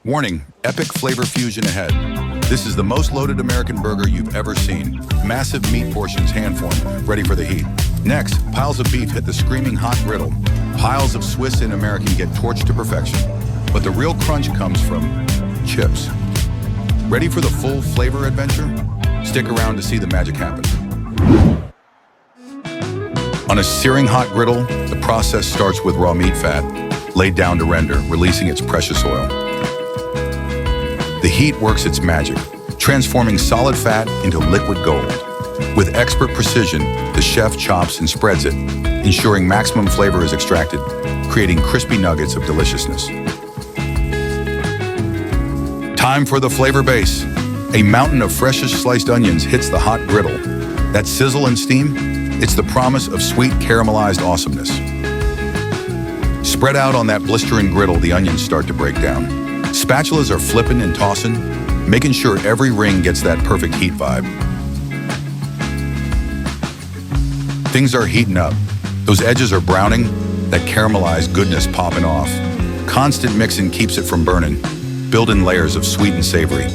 Warning, epic flavor fusion ahead. This is the most loaded American burger you've ever seen. Massive meat portions hand-formed, ready for the heat. Next, piles of beef hit the screaming hot griddle. Piles of Swiss and American get torched to perfection. But the real crunch comes from chips. Ready for the full flavor adventure? Stick around to see the magic happen. On a searing hot griddle, the process starts with raw meat fat, laid down to render, releasing its precious oil. The heat works its magic, transforming solid fat into liquid gold. With expert precision, the chef chops and spreads it, ensuring maximum flavor is extracted, creating crispy nuggets of deliciousness. Time for the flavor base. A mountain of freshest sliced onions hits the hot griddle. That sizzle and steam, it's the promise of sweet caramelized awesomeness. Spread out on that blistering griddle, the onions start to break down. Spatulas are flipping and tossing, making sure every ring gets that perfect heat vibe. Things are heating up. Those edges are browning, that caramelized goodness popping off. Constant mixing keeps it from burning, building layers of sweet and savory.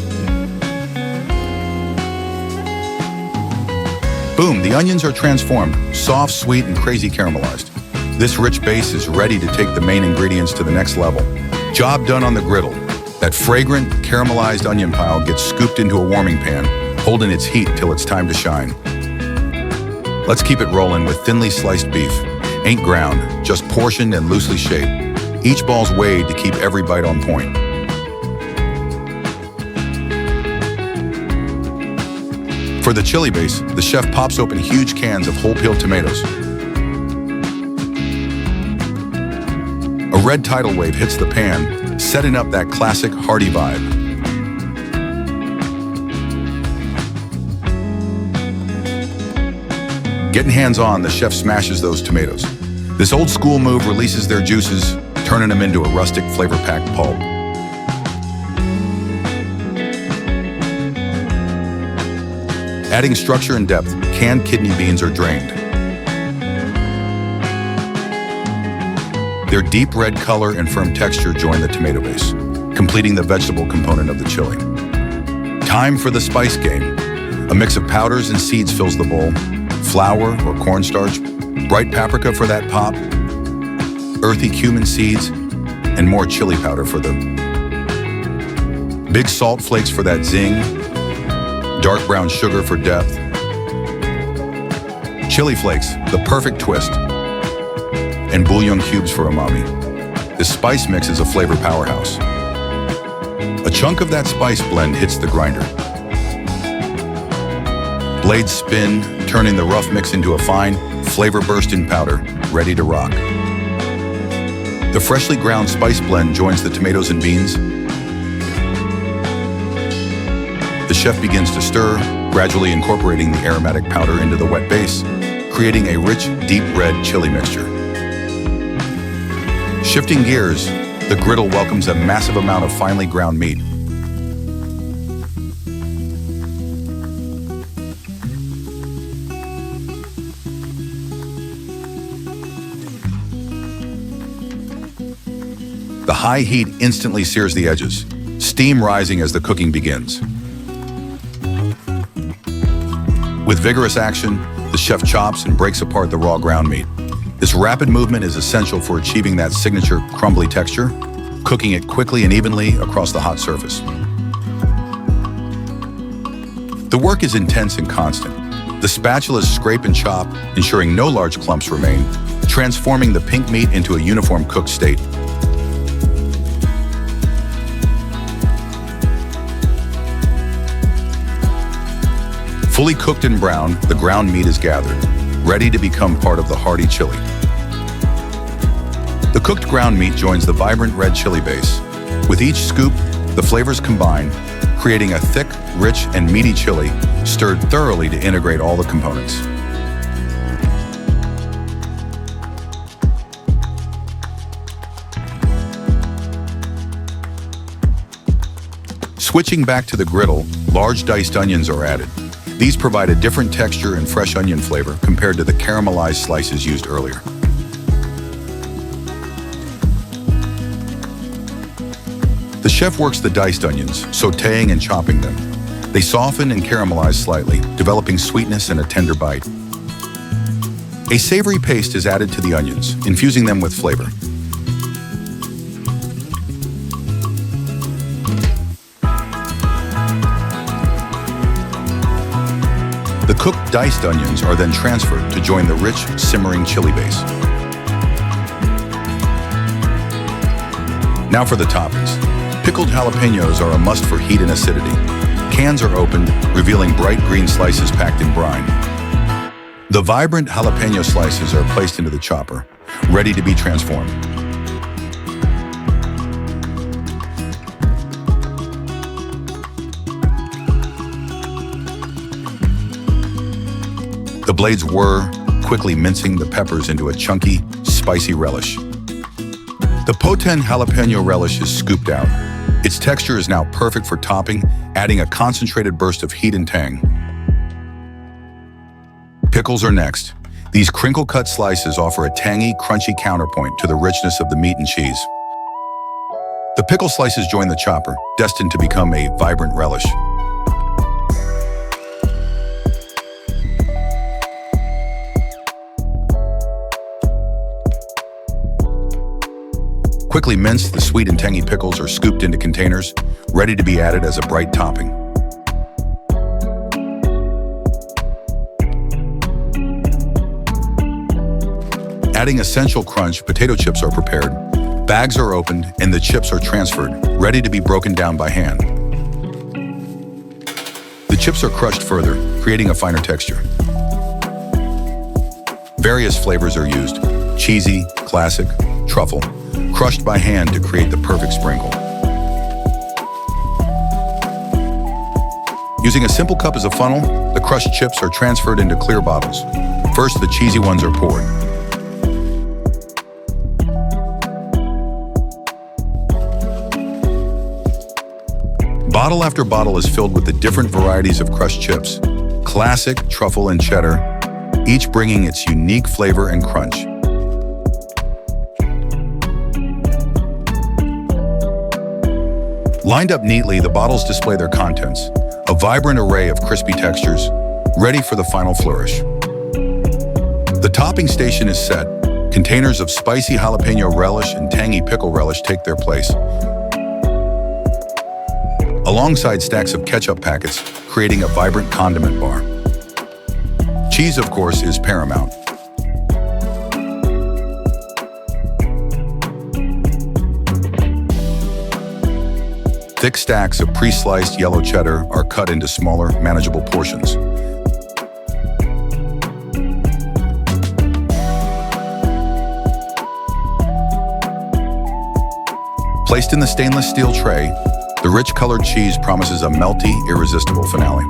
Boom, the onions are transformed, soft, sweet, and crazy caramelized. This rich base is ready to take the main ingredients to the next level. Job done on the griddle. That fragrant, caramelized onion pile gets scooped into a warming pan, holding its heat till it's time to shine. Let's keep it rolling with thinly sliced beef. Ain't ground, just portioned and loosely shaped. Each ball's weighed to keep every bite on point. For the chili base, the chef pops open huge cans of whole-peeled tomatoes. A red tidal wave hits the pan, setting up that classic hearty vibe. Getting hands-on, the chef smashes those tomatoes. This old-school move releases their juices, turning them into a rustic, flavor-packed pulp. Adding structure and depth, canned kidney beans are drained. Their deep red color and firm texture join the tomato base, completing the vegetable component of the chili. Time for the spice game. A mix of powders and seeds fills the bowl. Flour or cornstarch, bright paprika for that pop, earthy cumin seeds, and more chili powder for the big salt flakes for that zing, dark brown sugar for depth, chili flakes, the perfect twist, and bouillon cubes for umami. This spice mix is a flavor powerhouse. A chunk of that spice blend hits the grinder. Blades spin, turning the rough mix into a fine, flavor-bursting powder, ready to rock. The freshly ground spice blend joins the tomatoes and beans. The chef begins to stir, gradually incorporating the aromatic powder into the wet base, creating a rich, deep red chili mixture. Shifting gears, the griddle welcomes a massive amount of finely ground meat. The high heat instantly sears the edges, steam rising as the cooking begins. With vigorous action, the chef chops and breaks apart the raw ground meat. This rapid movement is essential for achieving that signature crumbly texture, cooking it quickly and evenly across the hot surface. The work is intense and constant. The spatulas scrape and chop, ensuring no large clumps remain, transforming the pink meat into a uniform cooked state. Fully cooked and browned, the ground meat is gathered, ready to become part of the hearty chili. The cooked ground meat joins the vibrant red chili base. With each scoop, the flavors combine, creating a thick, rich, and meaty chili, stirred thoroughly to integrate all the components. Switching back to the griddle, large diced onions are added. These provide a different texture and fresh onion flavor compared to the caramelized slices used earlier. The chef works the diced onions, sautéing and chopping them. They soften and caramelize slightly, developing sweetness and a tender bite. A savory paste is added to the onions, infusing them with flavor. The cooked diced onions are then transferred to join the rich, simmering chili base. Now for the toppings. Pickled jalapenos are a must for heat and acidity. Cans are opened, revealing bright green slices packed in brine. The vibrant jalapeno slices are placed into the chopper, ready to be transformed. The blades whir, quickly mincing the peppers into a chunky, spicy relish. The potent jalapeno relish is scooped out. Its texture is now perfect for topping, adding a concentrated burst of heat and tang. Pickles are next. These crinkle-cut slices offer a tangy, crunchy counterpoint to the richness of the meat and cheese. The pickle slices join the chopper, destined to become a vibrant relish. Quickly minced, the sweet and tangy pickles are scooped into containers, ready to be added as a bright topping. Adding essential crunch, potato chips are prepared. Bags are opened and the chips are transferred, ready to be broken down by hand. The chips are crushed further, creating a finer texture. Various flavors are used: cheesy, classic, truffle, crushed by hand to create the perfect sprinkle. Using a simple cup as a funnel, the crushed chips are transferred into clear bottles. First, the cheesy ones are poured. Bottle after bottle is filled with the different varieties of crushed chips: classic, truffle, and cheddar, each bringing its unique flavor and crunch. Lined up neatly, the bottles display their contents, a vibrant array of crispy textures, ready for the final flourish. The topping station is set. Containers of spicy jalapeno relish and tangy pickle relish take their place, alongside stacks of ketchup packets, creating a vibrant condiment bar. Cheese, of course, is paramount. Thick stacks of pre-sliced yellow cheddar are cut into smaller, manageable portions. Placed in the stainless steel tray, the rich colored cheese promises a melty, irresistible finale.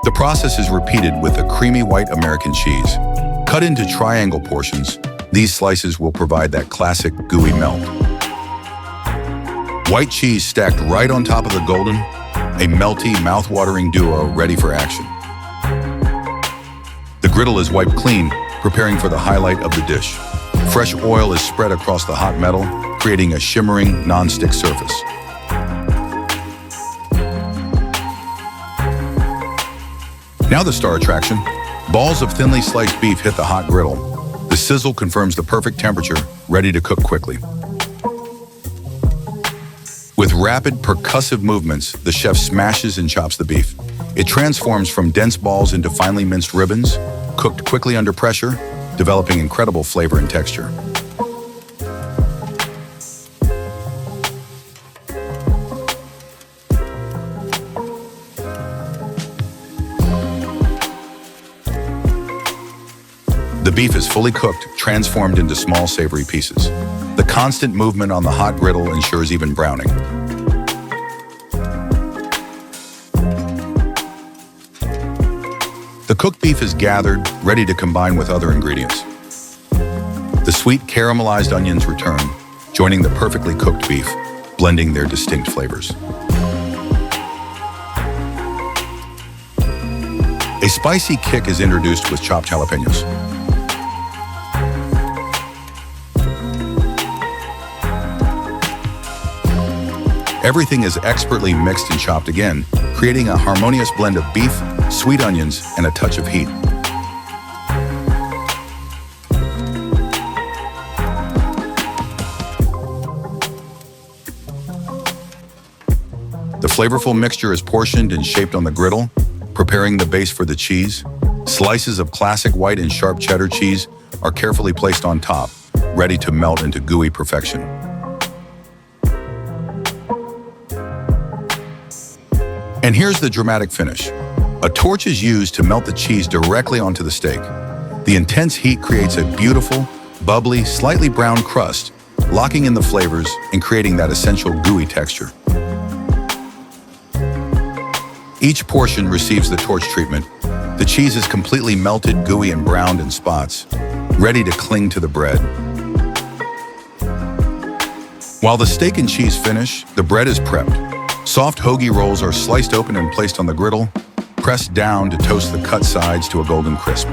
The process is repeated with a creamy white American cheese. Cut into triangle portions, these slices will provide that classic gooey melt. White cheese stacked right on top of the golden, a melty, mouth-watering duo ready for action. The griddle is wiped clean, preparing for the highlight of the dish. Fresh oil is spread across the hot metal, creating a shimmering, non-stick surface. Now the star attraction. Balls of thinly sliced beef hit the hot griddle. The sizzle confirms the perfect temperature, ready to cook quickly. With rapid, percussive movements, the chef smashes and chops the beef. It transforms from dense balls into finely minced ribbons, cooked quickly under pressure, developing incredible flavor and texture. The beef is fully cooked, transformed into small savory pieces. The constant movement on the hot griddle ensures even browning. The cooked beef is gathered, ready to combine with other ingredients. The sweet caramelized onions return, joining the perfectly cooked beef, blending their distinct flavors. A spicy kick is introduced with chopped jalapenos. Everything is expertly mixed and chopped again, creating a harmonious blend of beef, sweet onions, and a touch of heat. The flavorful mixture is portioned and shaped on the griddle, preparing the base for the cheese. Slices of classic white and sharp cheddar cheese are carefully placed on top, ready to melt into gooey perfection. And here's the dramatic finish. A torch is used to melt the cheese directly onto the steak. The intense heat creates a beautiful, bubbly, slightly brown crust, locking in the flavors and creating that essential gooey texture. Each portion receives the torch treatment. The cheese is completely melted, gooey, and browned in spots, ready to cling to the bread. While the steak and cheese finish, the bread is prepped. Soft hoagie rolls are sliced open and placed on the griddle, pressed down to toast the cut sides to a golden crisp.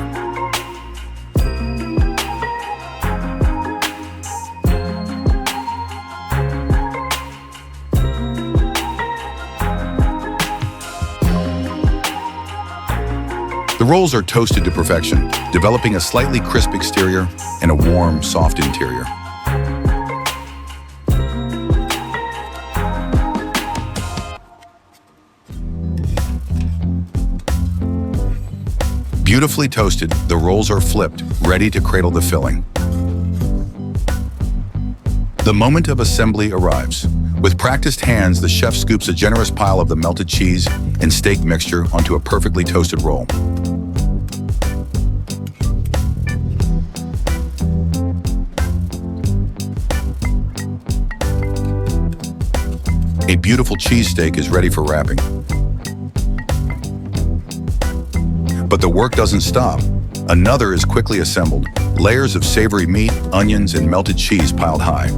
The rolls are toasted to perfection, developing a slightly crisp exterior and a warm, soft interior. Beautifully toasted, the rolls are flipped, ready to cradle the filling. The moment of assembly arrives. With practiced hands, the chef scoops a generous pile of the melted cheese and steak mixture onto a perfectly toasted roll. A beautiful cheesesteak is ready for wrapping. But the work doesn't stop. Another is quickly assembled, layers of savory meat, onions, and melted cheese piled high.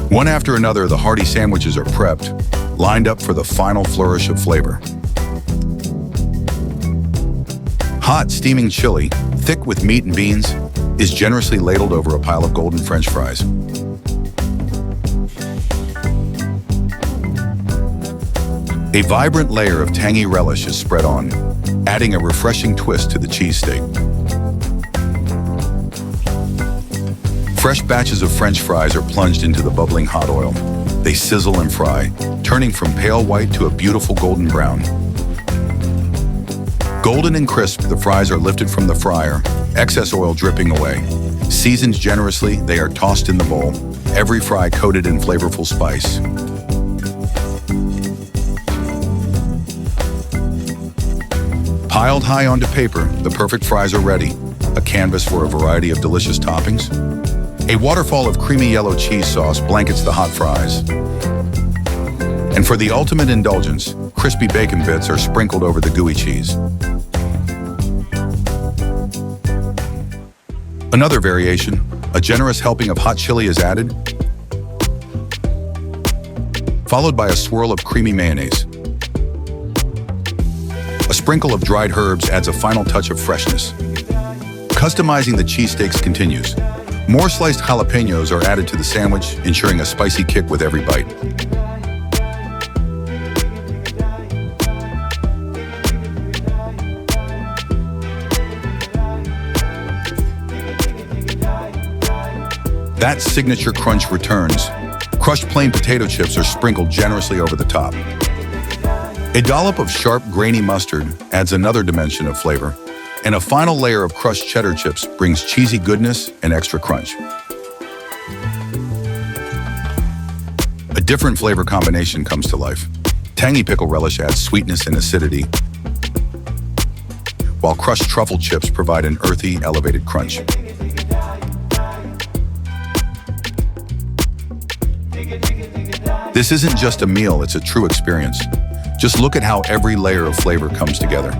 One after another, the hearty sandwiches are prepped, lined up for the final flourish of flavor. Hot, steaming chili, thick with meat and beans, is generously ladled over a pile of golden French fries. A vibrant layer of tangy relish is spread on, adding a refreshing twist to the cheesesteak. Fresh batches of French fries are plunged into the bubbling hot oil. They sizzle and fry, turning from pale white to a beautiful golden brown. Golden and crisp, the fries are lifted from the fryer, excess oil dripping away. Seasoned generously, they are tossed in the bowl, every fry coated in flavorful spice. Piled high onto paper, the perfect fries are ready, a canvas for a variety of delicious toppings. A waterfall of creamy yellow cheese sauce blankets the hot fries. And for the ultimate indulgence, crispy bacon bits are sprinkled over the gooey cheese. Another variation, a generous helping of hot chili is added, followed by a swirl of creamy mayonnaise. A sprinkle of dried herbs adds a final touch of freshness. Customizing the cheesesteaks continues. More sliced jalapenos are added to the sandwich, ensuring a spicy kick with every bite. That signature crunch returns. Crushed plain potato chips are sprinkled generously over the top. A dollop of sharp, grainy mustard adds another dimension of flavor, and a final layer of crushed cheddar chips brings cheesy goodness and extra crunch. A different flavor combination comes to life. Tangy pickle relish adds sweetness and acidity, while crushed truffle chips provide an earthy, elevated crunch. This isn't just a meal, it's a true experience. Just look at how every layer of flavor comes together.